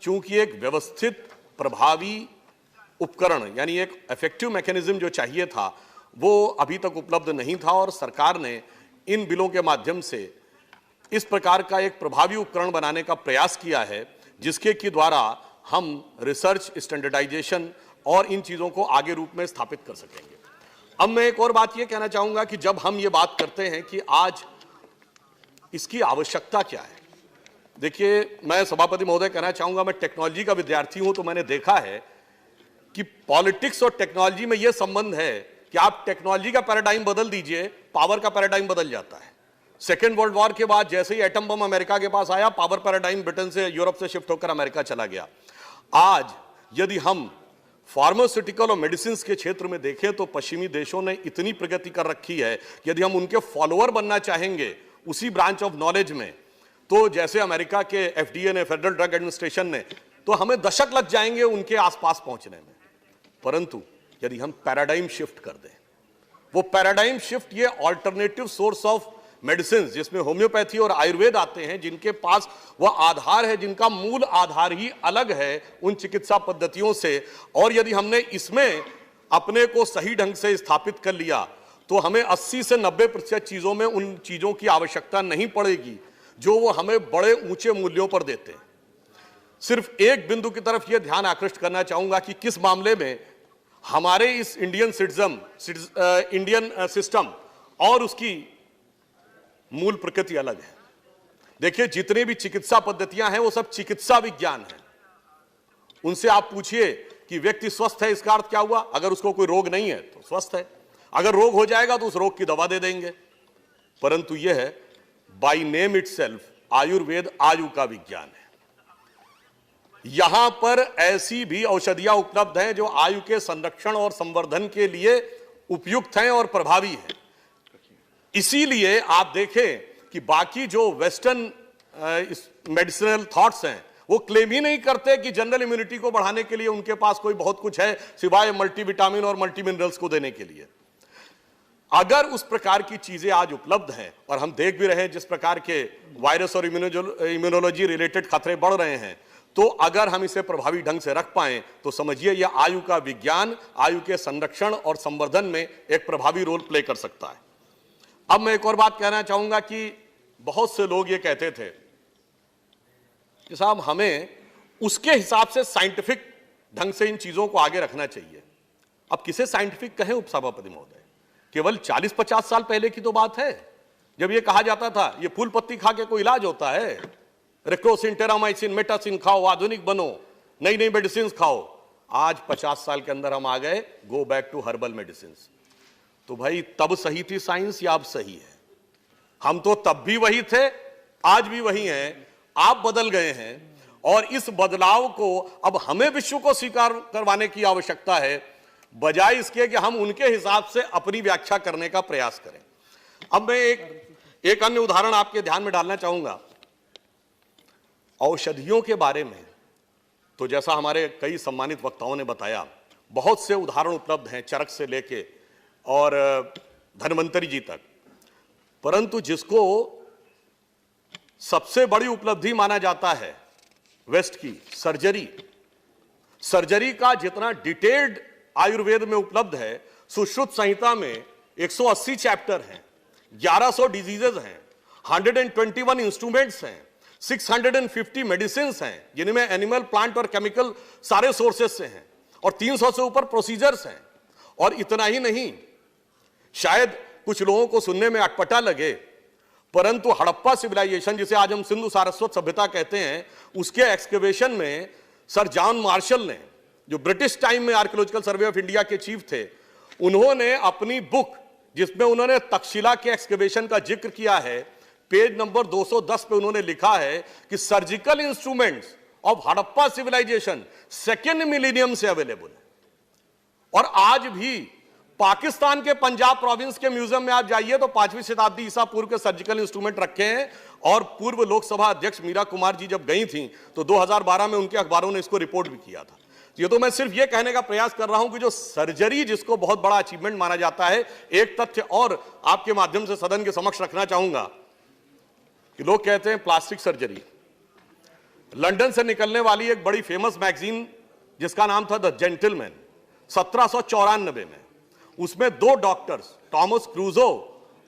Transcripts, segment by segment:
चूंकि एक व्यवस्थित प्रभावी उपकरण यानी एक इफेक्टिव मैकेनिज्म जो चाहिए था वो अभी तक उपलब्ध नहीं था और सरकार ने इन बिलों के माध्यम से इस प्रकार का एक प्रभावी उपकरण बनाने का प्रयास किया है जिसके की द्वारा हम रिसर्च, स्टैंडर्डाइजेशन और इन चीजों को आगे रूप में स्थापित कर सकेंगे। अब मैं एक और बात ये कहना चाहूंगा कि जब हम ये बात करते हैं कि आज इसकी आवश्यकता क्या है, देखिए मैं सभापति महोदय कहना चाहूंगा, मैं टेक्नोलॉजी का विद्यार्थी हूं तो मैंने देखा है कि पॉलिटिक्स और टेक्नोलॉजी में यह संबंध है कि आप टेक्नोलॉजी का पैराडाइम बदल दीजिए, पावर का पैराडाइम बदल जाता है। सेकेंड वर्ल्ड वॉर के बाद जैसे ही एटम बम अमेरिका के पास आया, पावर पैराडाइम ब्रिटेन से, यूरोप से शिफ्ट होकर अमेरिका चला गया। आज यदि हम फार्मास्यूटिकल और मेडिसिन के क्षेत्र में देखें तो पश्चिमी देशों ने इतनी प्रगति कर रखी है कि यदि हम उनके फॉलोअर बनना चाहेंगे उसी ब्रांच ऑफ नॉलेज में, तो जैसे अमेरिका के FDA ने, फेडरल ड्रग एडमिनिस्ट्रेशन ने, तो हमें दशक लग जाएंगे उनके आसपास पहुंचने में। परंतु यदि हम पैराडाइम शिफ्ट कर दें, वो पैराडाइम शिफ्ट ये ऑल्टरनेटिव सोर्स ऑफ मेडिसिन जिसमें होम्योपैथी और आयुर्वेद आते हैं, जिनके पास वह आधार है, जिनका मूल आधार ही अलग है उन चिकित्सा पद्धतियों से, और यदि हमने इसमें अपने को सही ढंग से स्थापित कर लिया तो हमें 80 से 90% चीजों में उन चीजों की आवश्यकता नहीं पड़ेगी जो वो हमें बड़े ऊंचे मूल्यों पर देते हैं। सिर्फ एक बिंदु की तरफ यह ध्यान आकृष्ट करना चाहूंगा कि किस मामले में हमारे इस इंडियन सिस्टम और उसकी मूल प्रकृति अलग है। देखिए, जितने भी चिकित्सा पद्धतियां हैं वो सब चिकित्सा विज्ञान है। उनसे आप पूछिए कि व्यक्ति स्वस्थ है, इसका अर्थ क्या हुआ? अगर उसको कोई रोग नहीं है तो स्वस्थ है, अगर रोग हो जाएगा तो उस रोग की दवा दे देंगे। परंतु यह है बाय नेम इटसेल्फ आयुर्वेद आयु का विज्ञान है। यहां पर ऐसी भी औषधियां उपलब्ध हैं जो आयु के संरक्षण और संवर्धन के लिए उपयुक्त हैं और प्रभावी हैं। इसीलिए आप देखें कि बाकी जो वेस्टर्न मेडिसिनल थॉट्स हैं वो क्लेम ही नहीं करते कि जनरल इम्यूनिटी को बढ़ाने के लिए उनके पास कोई बहुत कुछ है सिवाय मल्टीविटामिन और मल्टी मिनरल्स को देने के लिए। अगर उस प्रकार की चीजें आज उपलब्ध हैं और हम देख भी रहे हैं जिस प्रकार के वायरस और इम्यूनोलॉजी रिलेटेड खतरे बढ़ रहे हैं, तो अगर हम इसे प्रभावी ढंग से रख पाएं तो समझिए यह आयु का विज्ञान आयु के संरक्षण और संवर्धन में एक प्रभावी रोल प्ले कर सकता है। अब मैं एक और बात कहना चाहूंगा कि बहुत से लोग ये कहते थे कि साहब हमें उसके हिसाब से साइंटिफिक ढंग से इन चीजों को आगे रखना चाहिए। अब किसे साइंटिफिक कहें उपसभापति महोदय? केवल 40-50 साल पहले की तो बात है जब ये कहा जाता था ये फूल पत्ती खा के कोई इलाज होता है, रेक्रोसिन, टेरामाइसिन, मेटासिन खाओ, आधुनिक बनो, नई नई मेडिसिन खाओ। आज 50 साल के अंदर हम आ गए go back to herbal medicine. तो भाई तब सही थी साइंस या अब सही है? हम तो तब भी वही थे, आज भी वही हैं, आप बदल गए हैं और इस बदलाव को अब हमें विश्व को स्वीकार करवाने की आवश्यकता है बजाय इसके कि हम उनके हिसाब से अपनी व्याख्या करने का प्रयास करें। अब मैं एक अन्य उदाहरण आपके ध्यान में डालना चाहूंगा औषधियों के बारे में। तो जैसा हमारे कई सम्मानित वक्ताओं ने बताया, बहुत से उदाहरण उपलब्ध हैं चरक से लेके और धन्वंतरी जी तक, परंतु जिसको सबसे बड़ी उपलब्धि माना जाता है वेस्ट की, सर्जरी का जितना डिटेल्ड आयुर्वेद में उपलब्ध है, सुश्रुत संहिता में 180 चैप्टर हैं, 1100 डिजीजेज हैं, 121 इंस्ट्रूमेंट्स हैं, 650 मेडिसिन हैं जिनमें एनिमल, प्लांट और केमिकल सारे सोर्सेस से हैं और 300 से ऊपर प्रोसीजर्स हैं। और इतना ही नहीं, शायद कुछ लोगों को सुनने में अटपटा लगे, परंतु हड़प्पा सिविलाइजेशन जिसे आज हम सिंधु सारस्वत सभ्यता कहते हैं, उसके एक्सकेवेशन में सर जॉन मार्शल ने, जो ब्रिटिश टाइम में आर्कियोलॉजिकल सर्वे ऑफ इंडिया के चीफ थे, उन्होंने अपनी बुक जिसमें उन्होंने तक्षशिला के एक्सकेवेशन का जिक्र किया है, पेज नंबर 210 पे उन्होंने लिखा है कि surgical instruments of Harappa civilisation second millennium से अवेलेबल है। और आज भी पाकिस्तान के पंजाब प्रोविंस के म्यूजियम में आप जाइए तो 5वीं शताब्दी ईसा पूर्व के सर्जिकल इंस्ट्रूमेंट रखे हैं। और पूर्व लोकसभा अध्यक्ष मीरा कुमार जी जब गई थी तो 2012 में उनके अखबारों ने इसको रिपोर्ट भी किया था। ये तो मैं सिर्फ ये कहने का प्रयास कर रहा हूं कि जो सर्जरी जिसको बहुत बड़ा अचीवमेंट माना जाता है, एक तथ्य और आपके माध्यम से सदन के समक्ष रखना चाहूंगा कि लोग कहते हैं प्लास्टिक सर्जरी। लंदन से निकलने वाली एक बड़ी फेमस मैगजीन जिसका नाम था द जेंटलमैन 1794 में, उसमें दो डॉक्टर्स थॉमस क्रूजो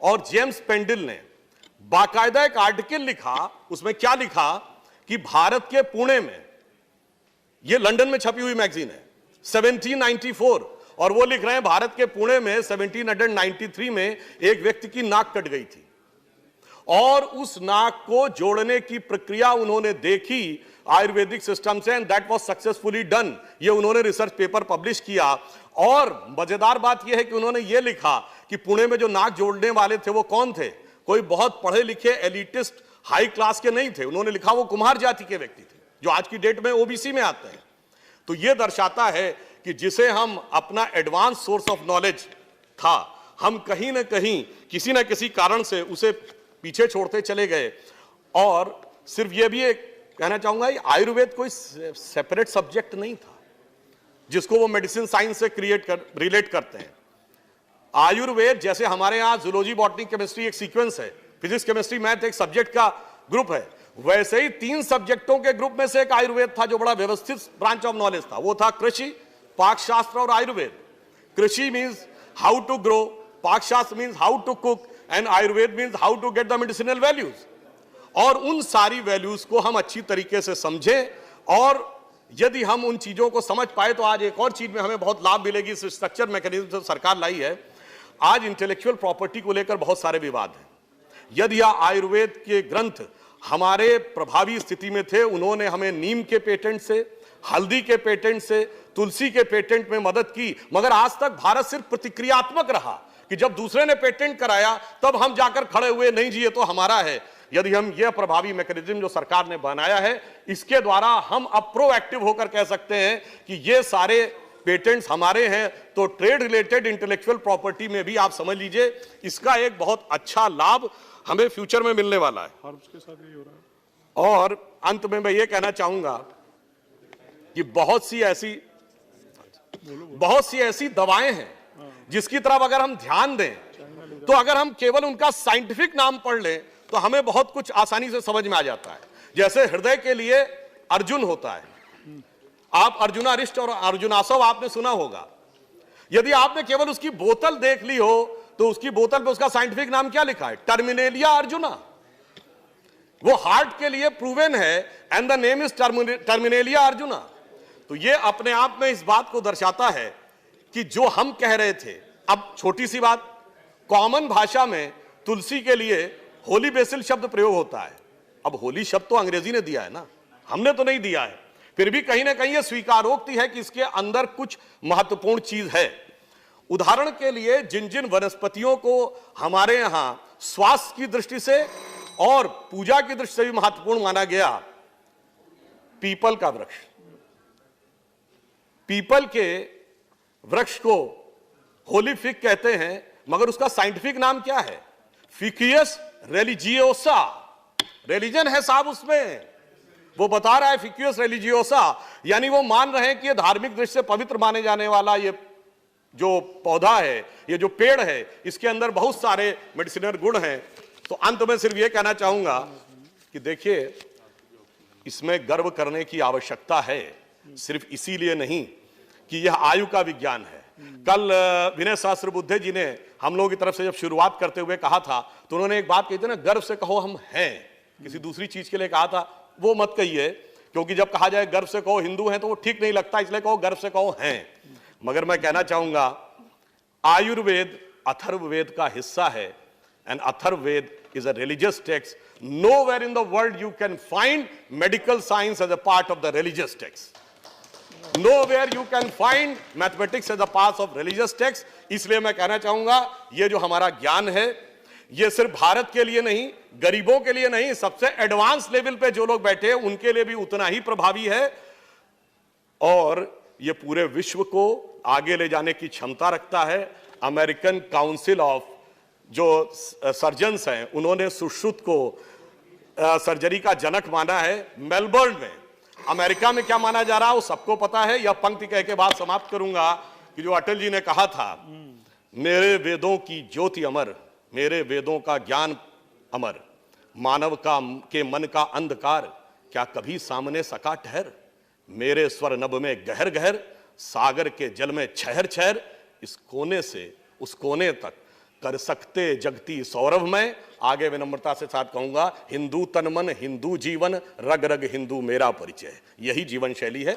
और जेम्स पेंडिल ने बाकायदा एक आर्टिकल लिखा। उसमें क्या लिखा कि भारत के पुणे में, यह लंदन में छपी हुई मैगजीन है, 1794, और वो लिख रहे हैं भारत के पुणे में 1793 में एक व्यक्ति की नाक कट गई थी और उस नाक को जोड़ने की प्रक्रिया उन्होंने देखी आयुर्वेदिक सिस्टम से, and that was successfully done. ये उन्होंने रिसर्च पेपर पब्लिश किया। और मजेदार बात यह है कि उन्होंने ये लिखा कि पुणे में जो नाक जोड़ने वाले थे वो कौन थे, कोई बहुत पढ़े लिखे एलिटिस्ट हाई क्लास के नहीं थे। उन्होंने लिखा वो कुम्हार जाति के व्यक्ति थे जो आज की डेट में ओबीसी में आते हैं। तो यह दर्शाता है कि जिसे हम अपना एडवांस सोर्स ऑफ नॉलेज था, हम कहीं ना कहीं किसी ना किसी कारण से उसे पीछे छोड़ते चले गए। और सिर्फ यह भी एक कहना चाहूंगा, आयुर्वेद कोई सेपरेट सब्जेक्ट नहीं था जिसको वो मेडिसिन साइंस से रिलेट करते हैं। आयुर्वेद जैसे हमारे यहां जूलॉजी, बॉटनी, केमिस्ट्री एक सीक्वेंस है, फिजिक्स, केमिस्ट्री, मैथ एक सब्जेक्ट का ग्रुप है, वैसे ही 3 सब्जेक्टों के ग्रुप में से एक आयुर्वेद था जो बड़ा व्यवस्थित ब्रांच ऑफ नॉलेज था। वो था कृषि, पाकशास्त्र और Ayurveda. Krishi means how to grow, pakshastra means how to cook, and Ayurveda means how to get the medicinal values. और उन सारी वैल्यूज को हम अच्छी तरीके से समझें, और यदि हम उन चीजों को समझ पाए तो आज एक और चीज में हमें बहुत लाभ मिलेगी। इस स्ट्रक्चर मैकेनिज्म जो सरकार लाई है, आज इंटेलेक्चुअल प्रॉपर्टी को लेकर बहुत सारे विवाद हैं। यदि आयुर्वेद के ग्रंथ हमारे प्रभावी स्थिति में थे, उन्होंने हमें नीम के पेटेंट से, हल्दी के पेटेंट से, तुलसी के पेटेंट में मदद की, मगर आज तक भारत सिर्फ प्रतिक्रियात्मक रहा कि जब दूसरे ने पेटेंट कराया तब हम जाकर खड़े हुए, नहीं जी ये तो हमारा है। यदि हम यह प्रभावी मैकेनिज्म जो सरकार ने बनाया है, इसके द्वारा हम अब प्रोएक्टिव होकर कह सकते हैं कि ये सारे पेटेंट्स हमारे हैं, तो ट्रेड रिलेटेड इंटेलेक्चुअल प्रॉपर्टी में भी आप समझ लीजिए इसका एक बहुत अच्छा लाभ हमें फ्यूचर में मिलने वाला है। के साथ यही हो रहा है। और अंत में मैं ये कहना चाहूंगा कि बहुत सी ऐसी दवाएं हैं जिसकी तरफ अगर हम ध्यान दें, तो अगर हम केवल उनका साइंटिफिक नाम पढ़ लें तो हमें बहुत कुछ आसानी से समझ में आ जाता है। जैसे हृदय के लिए अर्जुन होता है, आप अर्जुनारिष्ट और अर्जुनासव आपने सुना होगा। यदि आपने केवल उसकी बोतल देख ली हो तो उसकी बोतल पे उसका साइंटिफिक नाम क्या लिखा है? टर्मिनेलिया अर्जुना। वो हार्ट के लिए प्रूवन है, and the name is Terminalia arjuna. तो ये अपने आप में इस बात को दर्शाता है कि जो हम कह रहे थे, अब छोटी सी बात, कॉमन भाषा में तुलसी के लिए होली बेसिल शब्द प्रयोग होता है। अब होली शब्द तो अंग्रेजी ने दिया है ना, हमने तो नहीं दिया है, फिर भी कहीं ना कहीं यह स्वीकारोक्ति है कि इसके अंदर कुछ महत्वपूर्ण चीज है। उदाहरण के लिए जिन जिन वनस्पतियों को हमारे यहां स्वास्थ्य की दृष्टि से और पूजा की दृष्टि से भी महत्वपूर्ण माना गया, पीपल का वृक्ष, पीपल के वृक्ष को होली फिग कहते हैं, मगर उसका साइंटिफिक नाम क्या है? फिकियस रिलीजियोसा। रिलीजन है साहब उसमें, वो बता रहा है फिकियस रिलीजियोसा, यानी वो मान रहे हैं कि ये धार्मिक दृष्टि से पवित्र माने जाने वाला ये जो पौधा है, ये जो पेड़ है, इसके अंदर बहुत सारे मेडिसिनल गुण हैं। तो अंत में सिर्फ ये कहना चाहूंगा कि देखिए, इसमें गर्व करने की आवश्यकता है, सिर्फ इसीलिए नहीं कि यह आयु का विज्ञान है। कल विनय सहस्त्रबुद्धे जी ने हम लोगों की तरफ से जब शुरुआत करते हुए कहा था, तो उन्होंने एक बात कही थी ना, गर्व से कहो हम हैं। किसी दूसरी चीज के लिए कहा था, वो मत कहिए, क्योंकि जब कहा जाए गर्व से कहो हिंदू हैं तो वो ठीक नहीं लगता, इसलिए कहो गर्व से कहो हैं। मगर मैं कहना चाहूंगा, आयुर्वेद अथर्ववेद का हिस्सा है, and Atharvaveda is a religious text. Nowhere in the world you can find medical science as a part of the religious text. Nowhere you can find mathematics as a part of religious text। इसलिए मैं कहना चाहूंगा, ये जो हमारा ज्ञान है, ये सिर्फ भारत के लिए नहीं, गरीबों के लिए नहीं, सबसे एडवांस लेवल पे जो लोग बैठे हैं उनके लिए भी उतना ही प्रभावी है, और ये पूरे विश्व को आगे ले जाने की क्षमता रखता है। अमेरिकन काउंसिल ऑफ जो सर्जन्स हैं, उन्होंने सुश्रुत को सर्जरी का जनक माना है। मेलबर्न में, अमेरिका में क्या माना जा रहा है वो सबको पता है। यह पंक्ति कह के बाद समाप्त करूंगा कि जो अटल जी ने कहा था, मेरे वेदों की ज्योति अमर, मेरे वेदों का ज्ञान अमर, मानव का के मन का अंधकार क्या कभी सामने सका ठहर, मेरे स्वर नभ में गहर गहर, सागर के जल में छहर छहर, इस कोने से उस कोने तक कर सकते जगती सौरभ में। आगे विनम्रता से साथ कहूंगा, हिंदू तन मन, हिंदू जीवन, रग रग हिंदू मेरा परिचय। यही जीवन शैली है।